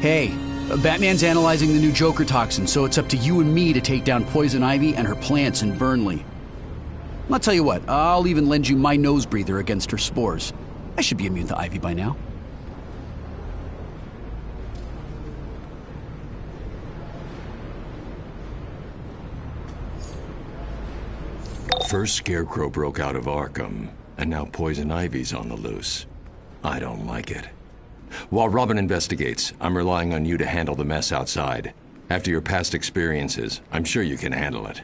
Hey, Batman's analyzing the new Joker toxin, so it's up to you and me to take down Poison Ivy and her plants in Burnley. I'll tell you what, I'll even lend you my nose breather against her spores. I should be immune to Ivy by now. First Scarecrow broke out of Arkham, and now Poison Ivy's on the loose. I don't like it. While Robin investigates, I'm relying on you to handle the mess outside. After your past experiences, I'm sure you can handle it.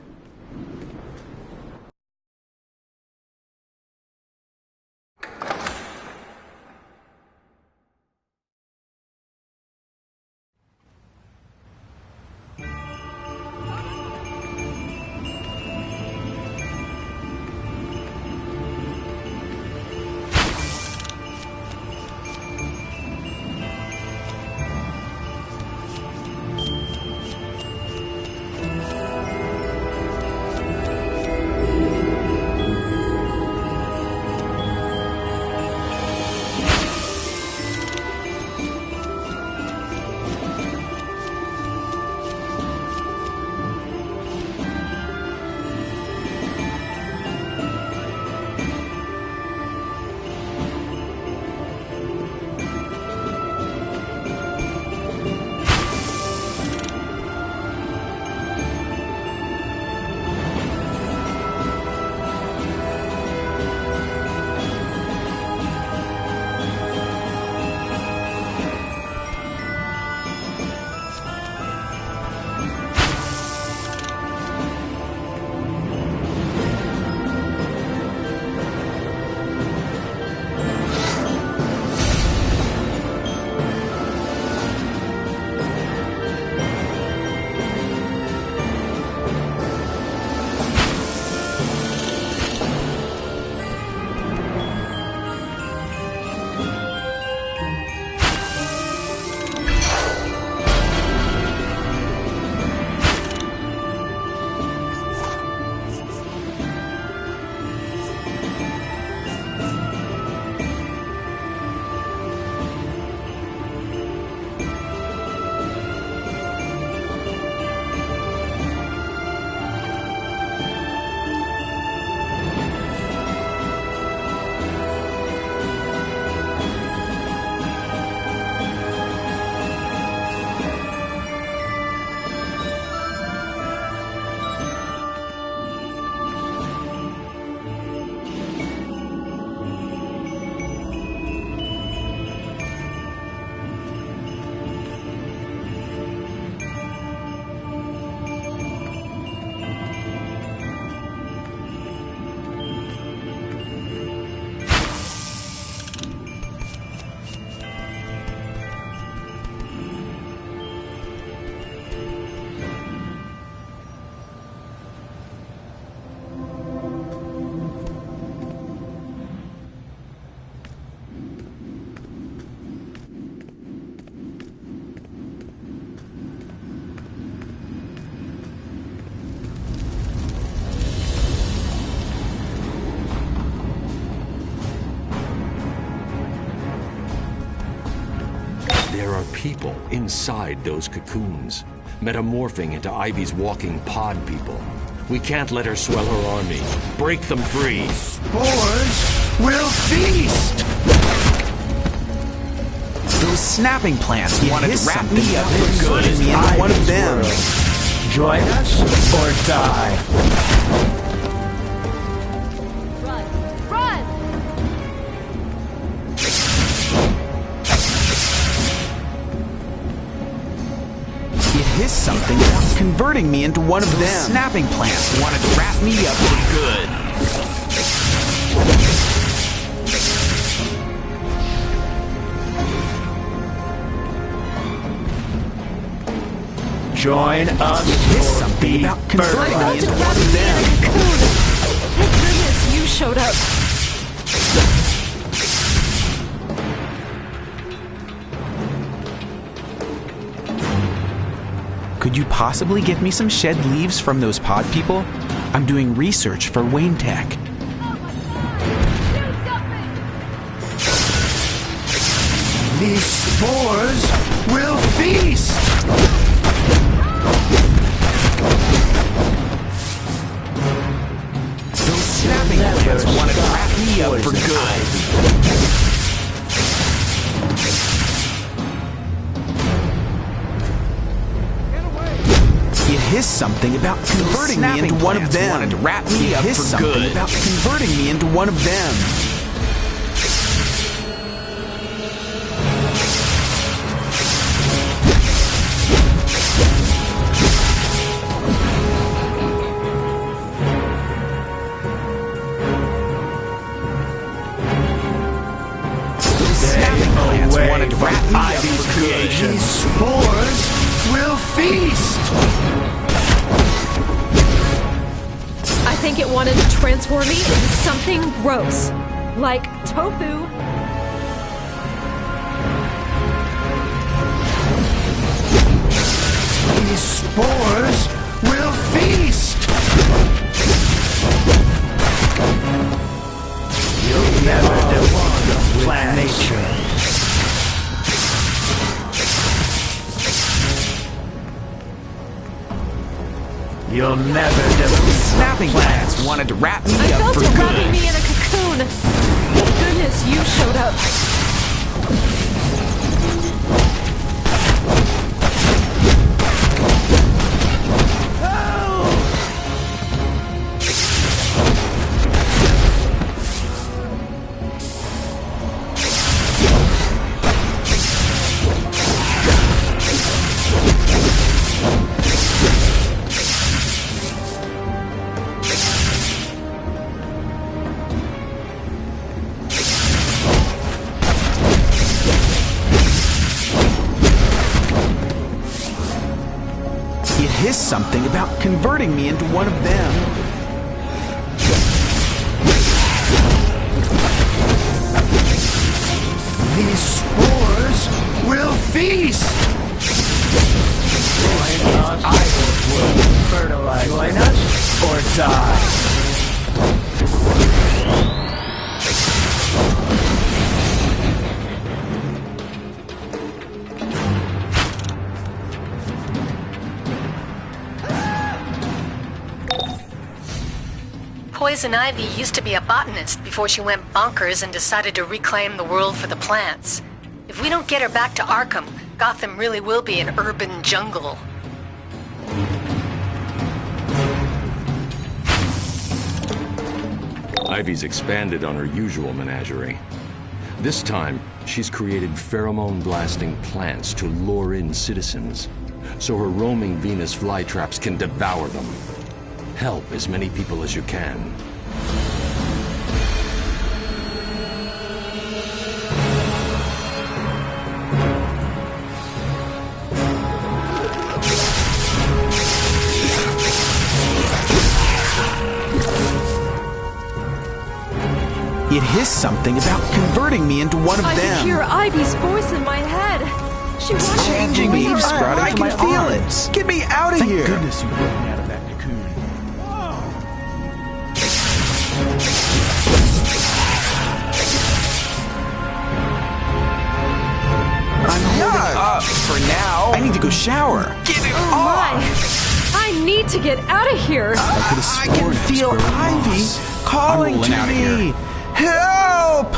There are people inside those cocoons, metamorphing into Ivy's walking pod people. We can't let her swell her army. Break them free. Spores will feast! Those snapping plants wanted to wrap me up for good and me into one of them. Join us or die. Something converting me into one of them. Snapping plants wanted to wrap me up for good. Join us. Is something about converting me into one of them. Thank goodness you showed up. possibly get me some shed leaves from those pod people? I'm doing research for Wayne Tech. These spores will feast! Those snapping plants want to wrap me up for good. It hiss something about converting me into one of them. Wanted to wrap me up for good. About converting me into one of them. Wanted to wrap me up for good. These spores will feast! I think it wanted to transform me into something gross, like tofu. These spores will feast! You'll never defeat plant nature. You'll never defeat Snapping plants wanted to wrap me I up felt for it good. wrapping me in a cocoon. Thank goodness you showed up. It hissed something about converting me into one of them. These spores will feast! Join us. I will fertilize. Join us or die. Poison Ivy used to be a botanist before she went bonkers and decided to reclaim the world for the plants. If we don't get her back to Arkham, Gotham really will be an urban jungle. Ivy's expanded on her usual menagerie. This time, she's created pheromone-blasting plants to lure in citizens, so her roaming Venus flytraps can devour them. Help as many people as you can. It hissed something about converting me into one of I them. can hear Ivy's voice in my head. She wants Changing me, sprouting I from my can feel arms. Get me out of Thank here! goodness you broke me out of that cocoon. I'm holding up for now. I need to go shower. Get it Oh off! my! I need to get out of here. I can feel Ivy calling rolling to out of me. here. Help!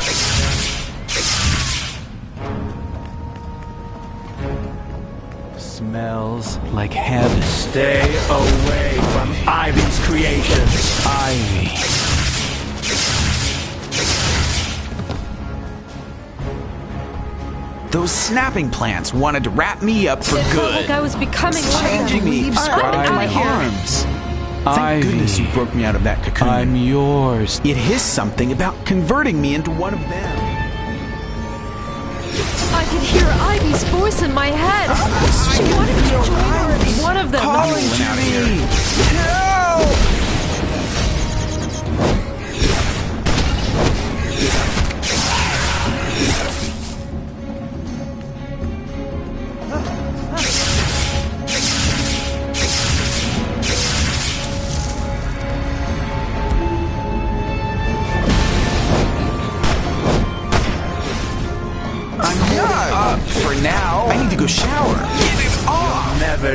Smells like heaven. Stay away from Ivy's creations. Ivy. Those snapping plants wanted to wrap me up for It felt good. like I was becoming one of Changing them. me, sprouting I'm from my outta here. arms. Thank goodness you broke me out of that cocoon. I'm yours. It hissed something about converting me into one of them. I could hear Ivy's voice in my head. She wanted to join her as one of them. Calling to me. Help!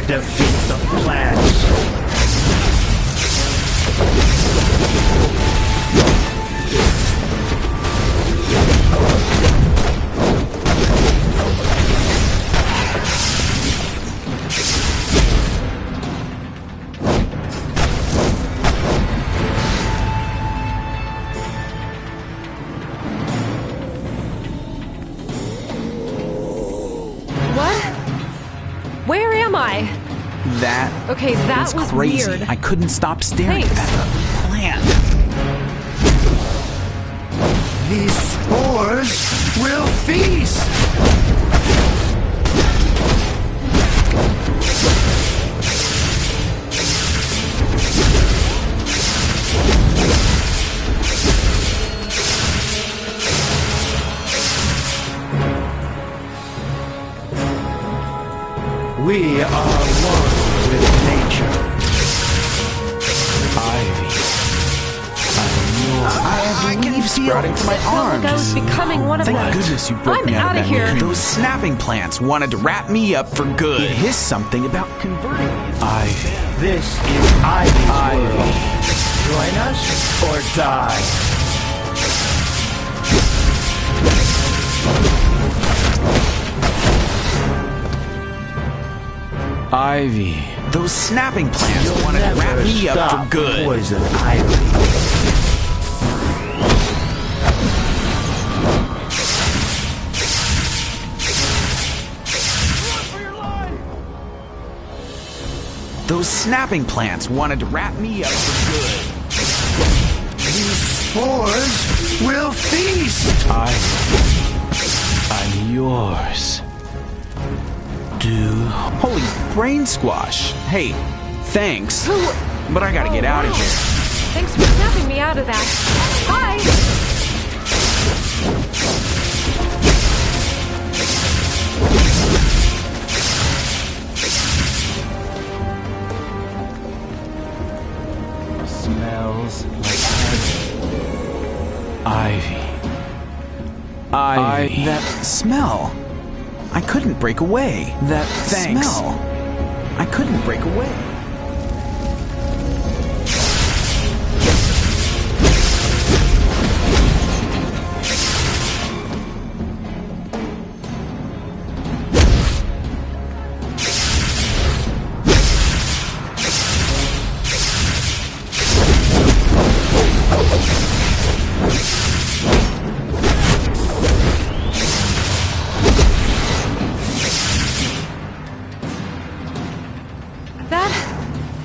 defeat the plants. Where am I? That Okay, that was crazy. weird. I couldn't stop staring Thanks. at the plant. These spores will feast! We are one with nature. Ivy. I have leaves sprouting from my arms. I was becoming one of Thank them. goodness you broke I'm me out out of of that here. cocoon. Those snapping plants wanted to wrap me up for good. It hissed something about converting me. Ivy. This is Ivy's Ivy. world. Join us or die. Ivy. Those snapping plants You'll wanted to wrap never me up stop for good. Poison Ivy. Those snapping plants wanted to wrap me up for good. These spores will feast! I'm yours. Holy brain squash. Hey, thanks. But I gotta get out of here. Thanks for snapping me out of that. Bye! Smells like Ivy. Ivy. That smell. I couldn't break away. That smell. I couldn't break away.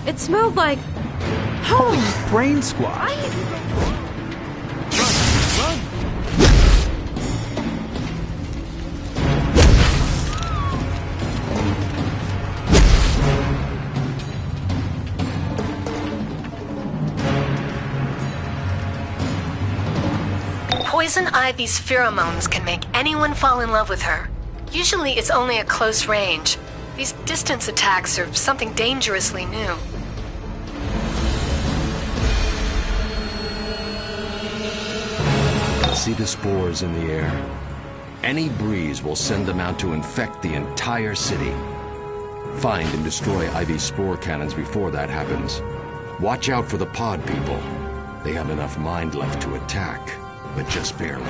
It smelled like Holy brain squash. Poison Ivy's pheromones can make anyone fall in love with her. Usually it's only at close range. These distance attacks are something dangerously new. See the spores in the air? Any breeze will send them out to infect the entire city. Find and destroy Ivy's spore cannons before that happens. Watch out for the pod people. They have enough mind left to attack, but just barely.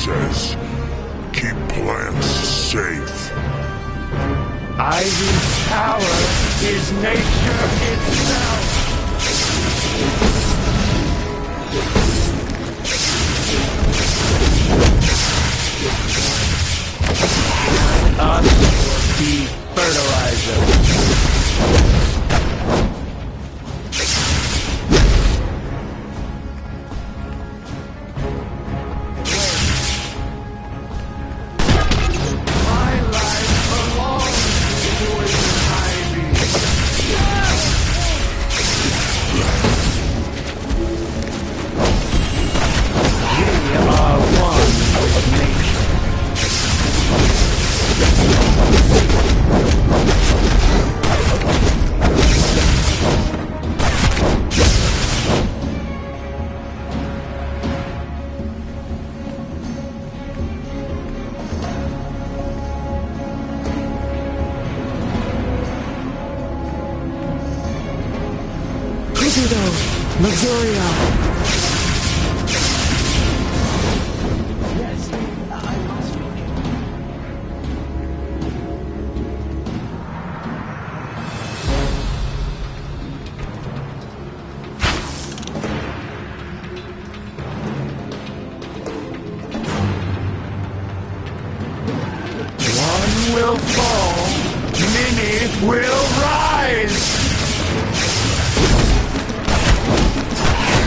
Says, keep plants safe. Ivy's power is nature itself. Us be fertilizer. My life belongs to Poison Ivy. Missouri. Will fall, many will rise!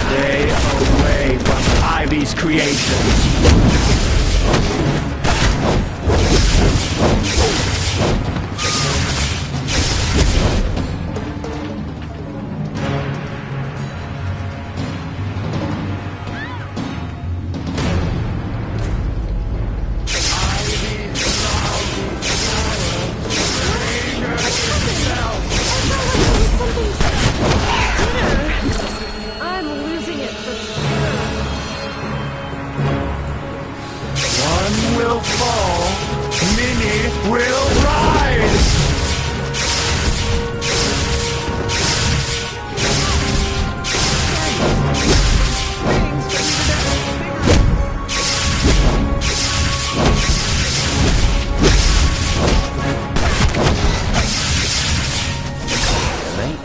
Stay away from Ivy's creations. Will fall, many will rise! Mate,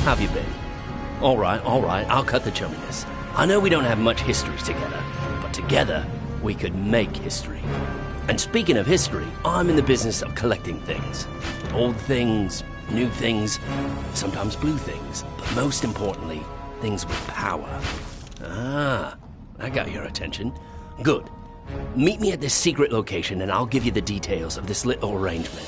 how have you been? All right, I'll cut the chumminess. I know we don't have much history together, but together we could make history. And speaking of history, I'm in the business of collecting things. Old things, new things, sometimes blue things, but most importantly, things with power. Ah, I got your attention. Good. Meet me at this secret location and I'll give you the details of this little arrangement.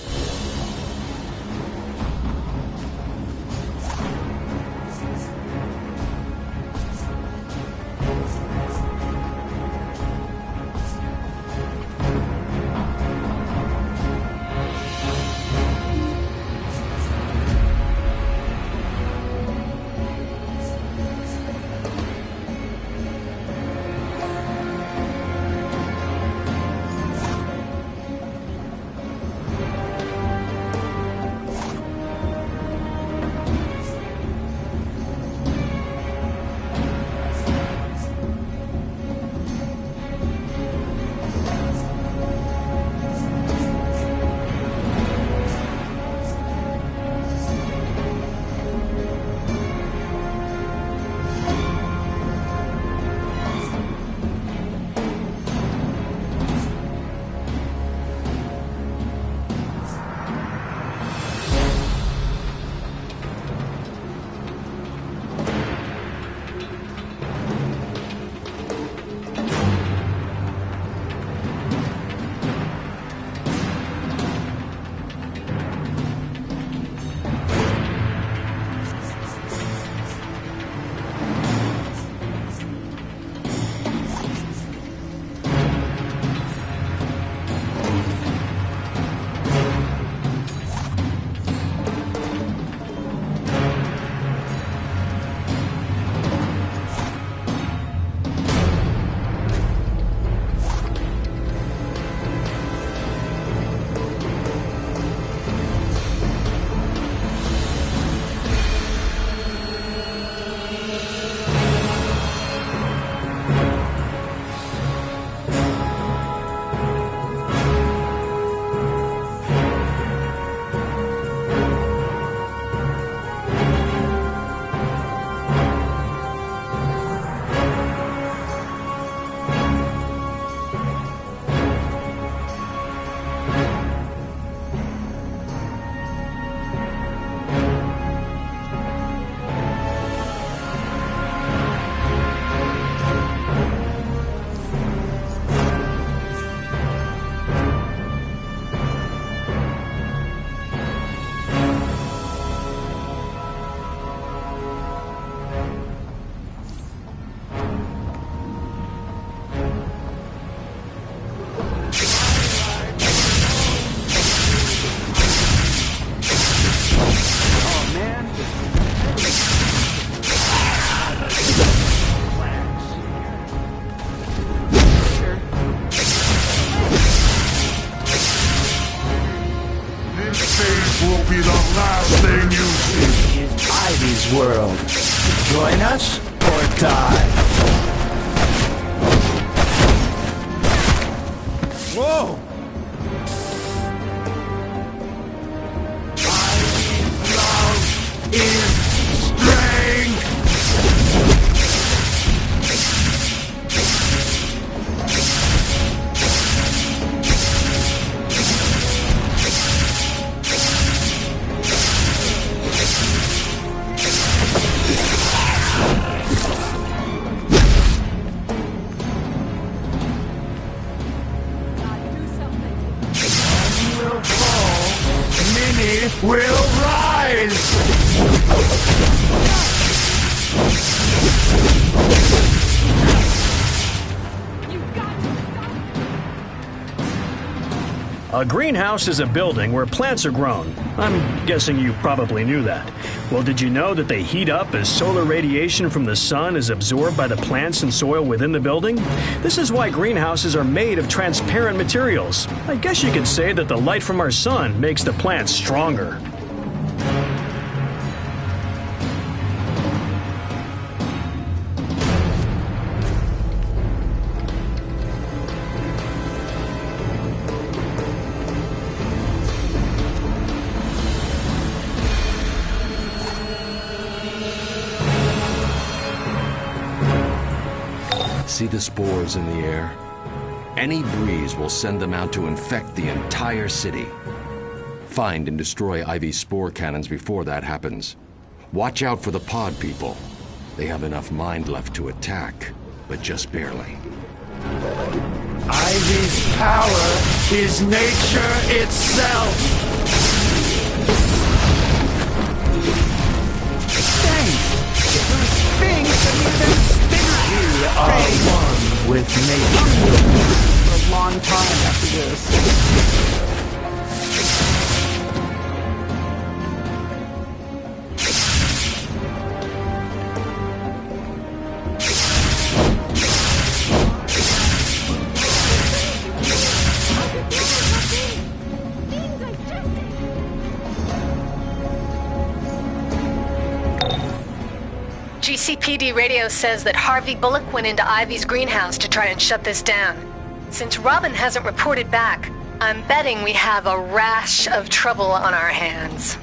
will be the last thing you see. Ivy's world. Join us, die. Whoa! Love is strength. Will rise! A greenhouse is a building where plants are grown. I'm guessing you probably knew that. Well, did you know that they heat up as solar radiation from the sun is absorbed by the plants and soil within the building? This is why greenhouses are made of transparent materials. I guess you could say that the light from our sun makes the plants stronger. See the spores in the air? Any breeze will send them out to infect the entire city. Find and destroy Ivy's spore cannons before that happens. Watch out for the pod people. They have enough mind left to attack, but just barely. Ivy's power is nature itself. Thanks. Those things that even spinner. We are one with nature. For a long time after this. GCPD radio says that Harvey Bullock went into Ivy's greenhouse to try and shut this down. Since Robin hasn't reported back, I'm betting we have a rash of trouble on our hands.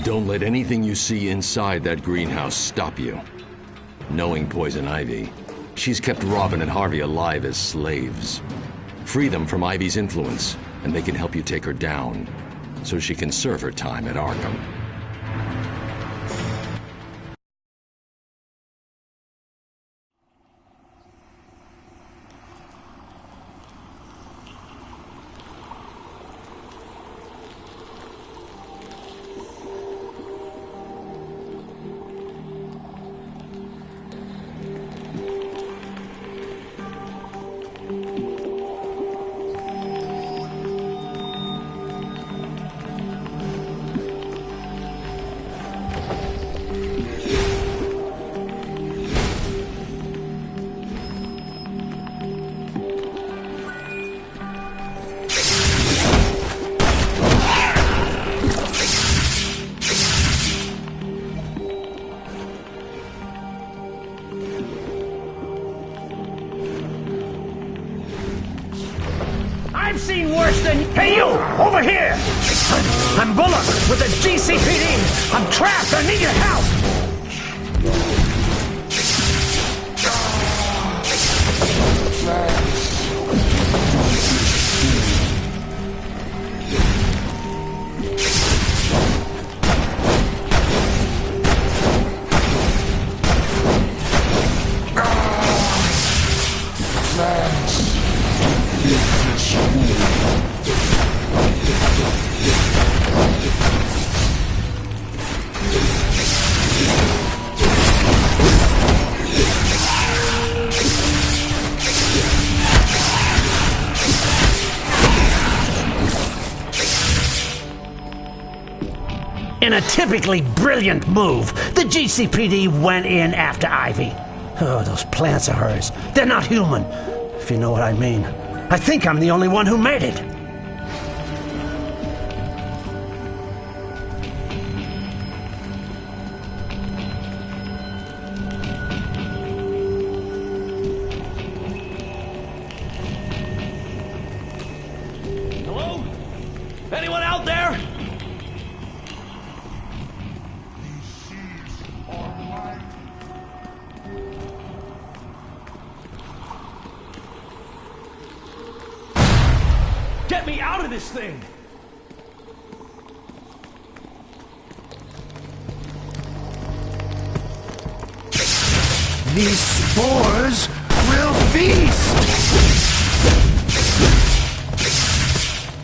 Don't let anything you see inside that greenhouse stop you. Knowing Poison Ivy, she's kept Robin and Harvey alive as slaves. Free them from Ivy's influence, and they can help you take her down, so she can serve her time at Arkham. I've seen worse than... Hey, you! Over here! I'm Bullock with the GCPD! I'm trapped! I need your help! In a typically brilliant move, the GCPD went in after Ivy. Oh, those plants of hers. They're not human, if you know what I mean. I think I'm the only one who made it. Get me out of this thing! These spores will feast!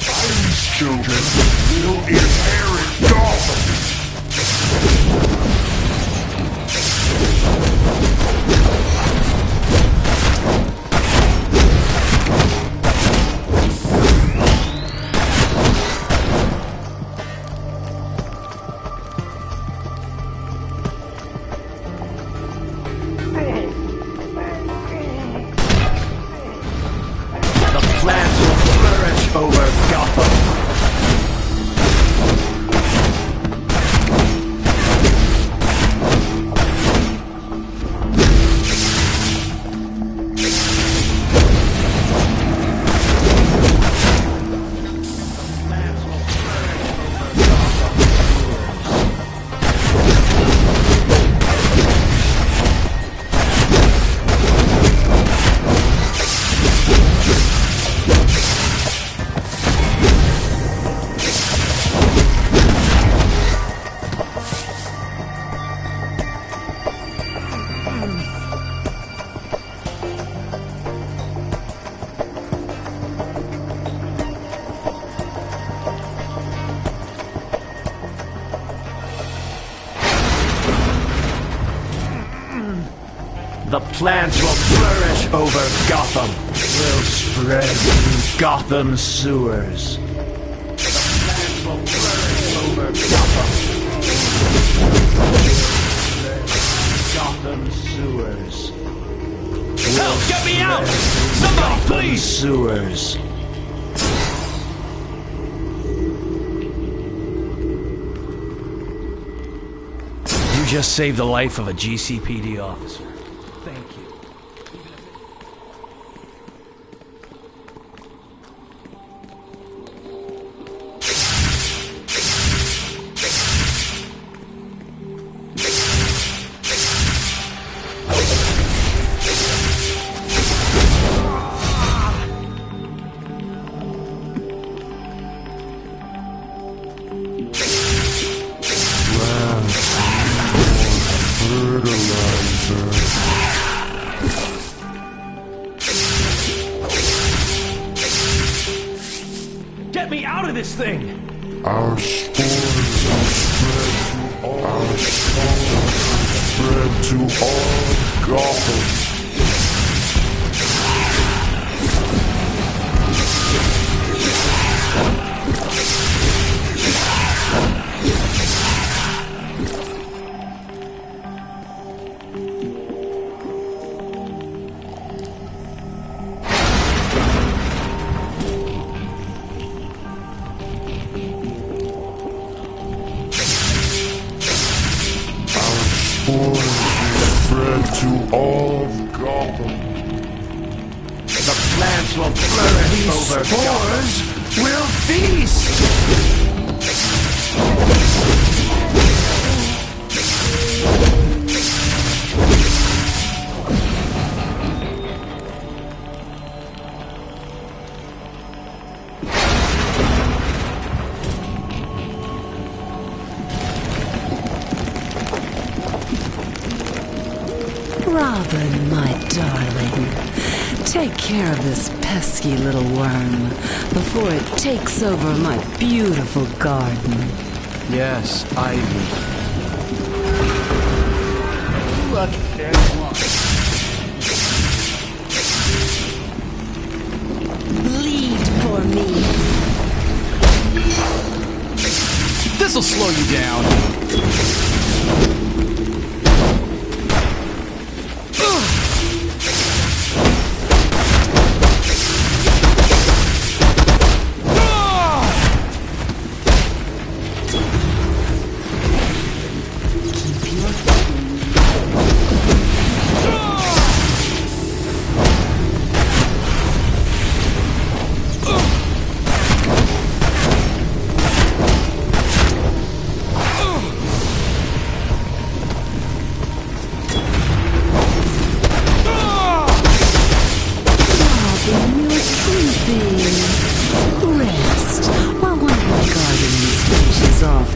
Ivy's children will inherit Gotham! The plants will flourish over Gotham. Will spread through Gotham's sewers. The plants will flourish over Gotham. Gotham's sewers. Help! Get me out! Somebody, please! Sewers. You just saved the life of a GCPD officer. Thank you. Get me out of this thing! Our spores spread to all Gotham. Spread to all of Gotham. The plants will flourish over spores will feast! Robin, my darling, take care of this pesky little worm before it takes over my beautiful garden. Yes, Ivy. Look, there's one. Bleed for me. This'll slow you down.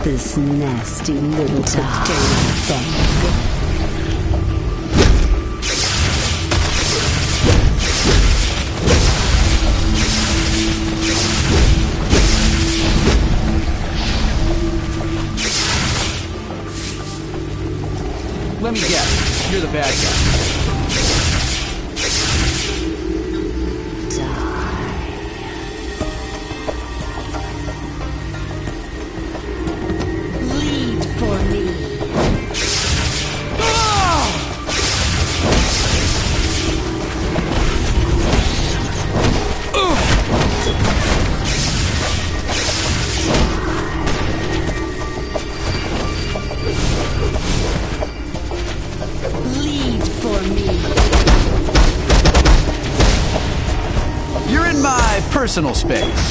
off this nasty little potato thumb. Let me guess, you're the bad guy. Lead for me. Lead for me. You're in my personal space.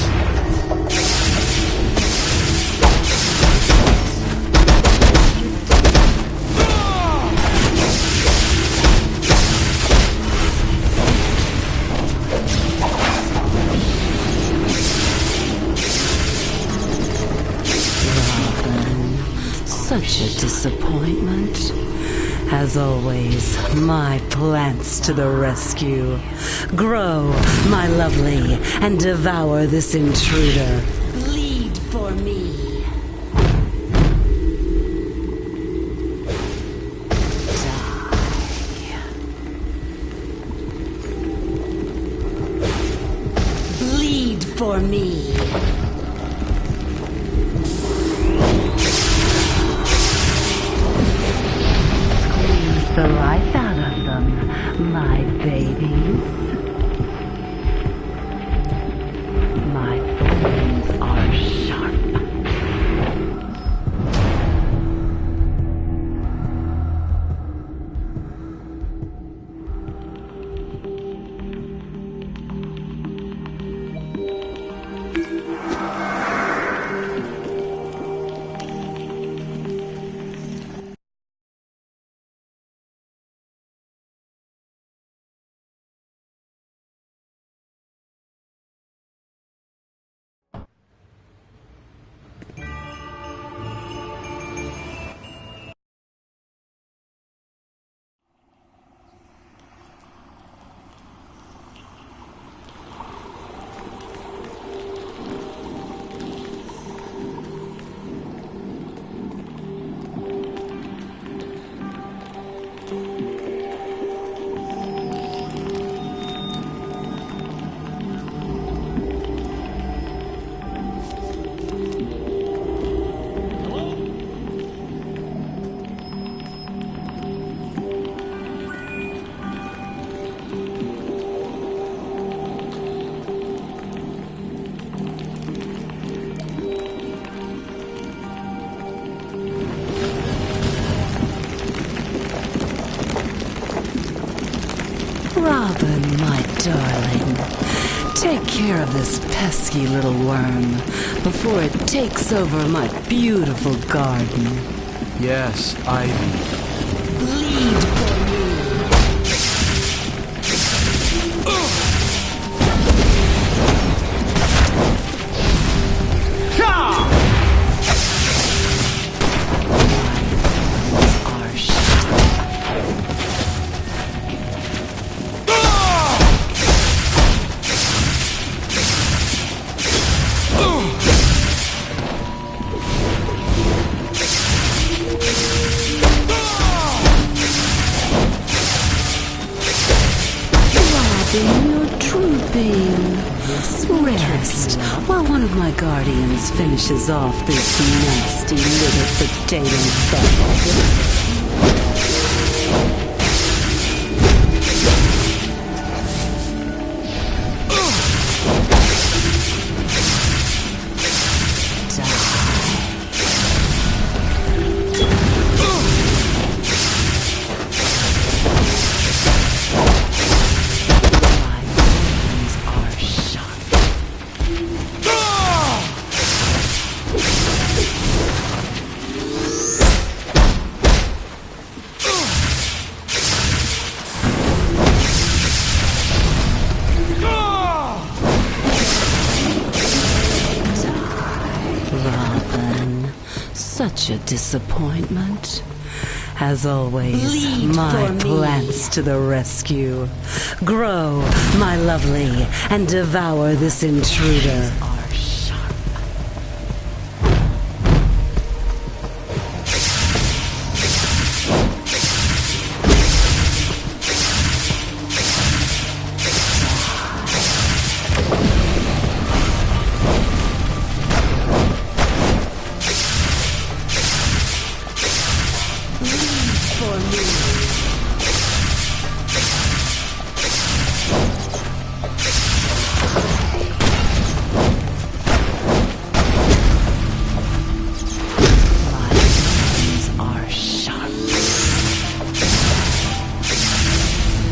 Such a disappointment. As always, my plants to the rescue. Grow, my lovely, and devour this intruder. Lead for me. Die. Lead for me. The life out of them, my babies. My thorns are sharp. Robin, my darling, take care of this pesky little worm before it takes over my beautiful garden. Yes, Ivy. Lead for me. You're drooping. Rest while one of my guardians finishes off this nasty little potato bug. Such a disappointment. As always, Lead my for me. plants to the rescue. Grow, my lovely, and devour this intruder.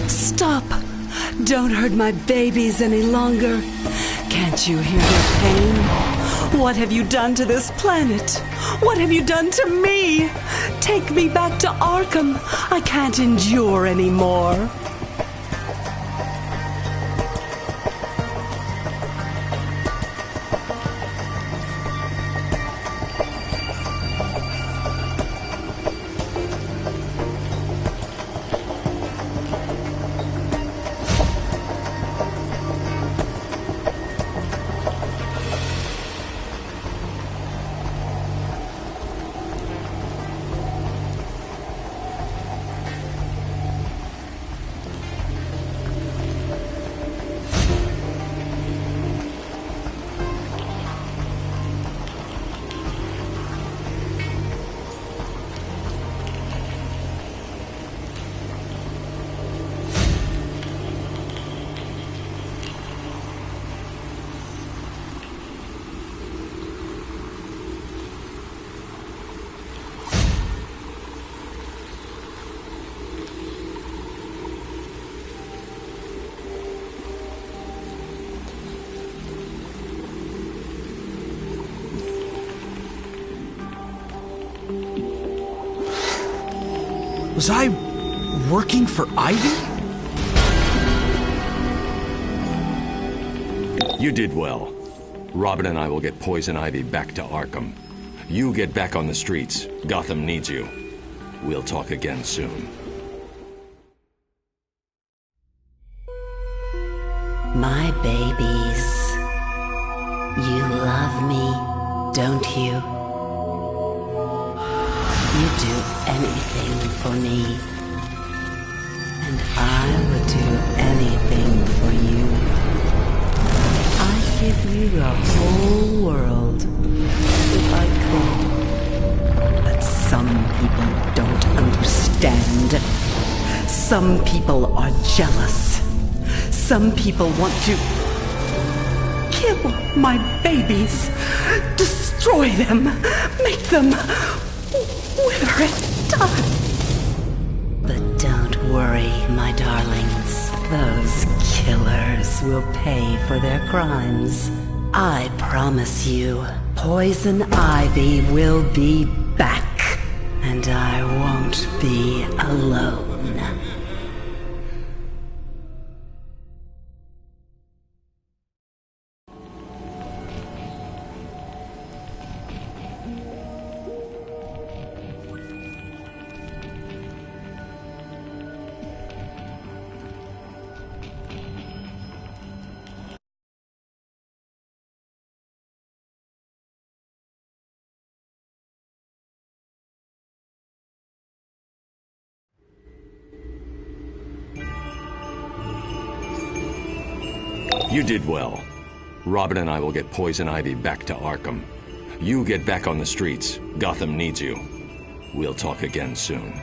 Stop! Don't hurt my babies any longer. Can't you hear their pain? What have you done to this planet? What have you done to me? Take me back to Arkham. I can't endure anymore. Was I working for Ivy? You did well. Robin and I will get Poison Ivy back to Arkham. You get back on the streets. Gotham needs you. We'll talk again soon. My babies, you love me, don't you? You do anything for me, and I would do anything for you. I'd give you the whole world if I could. But some people don't understand. Some people are jealous. Some people want to kill my babies, destroy them, make them wither and die. But don't worry, my darlings. Those killers will pay for their crimes. I promise you, Poison Ivy will be back, and I won't be alone. You did well. Robin and I will get Poison Ivy back to Arkham. You get back on the streets. Gotham needs you. We'll talk again soon.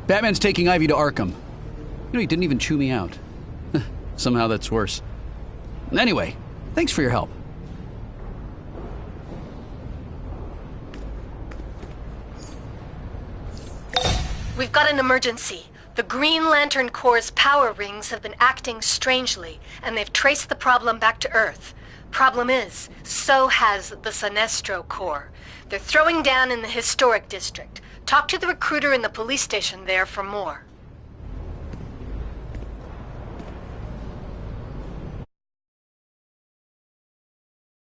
Batman's taking Ivy to Arkham. He didn't even chew me out. Somehow that's worse. Anyway, thanks for your help. We've got an emergency. The Green Lantern Corps' power rings have been acting strangely, and they've traced the problem back to Earth. Problem is, so has the Sinestro Corps. They're throwing down in the historic district. Talk to the recruiter in the police station there for more.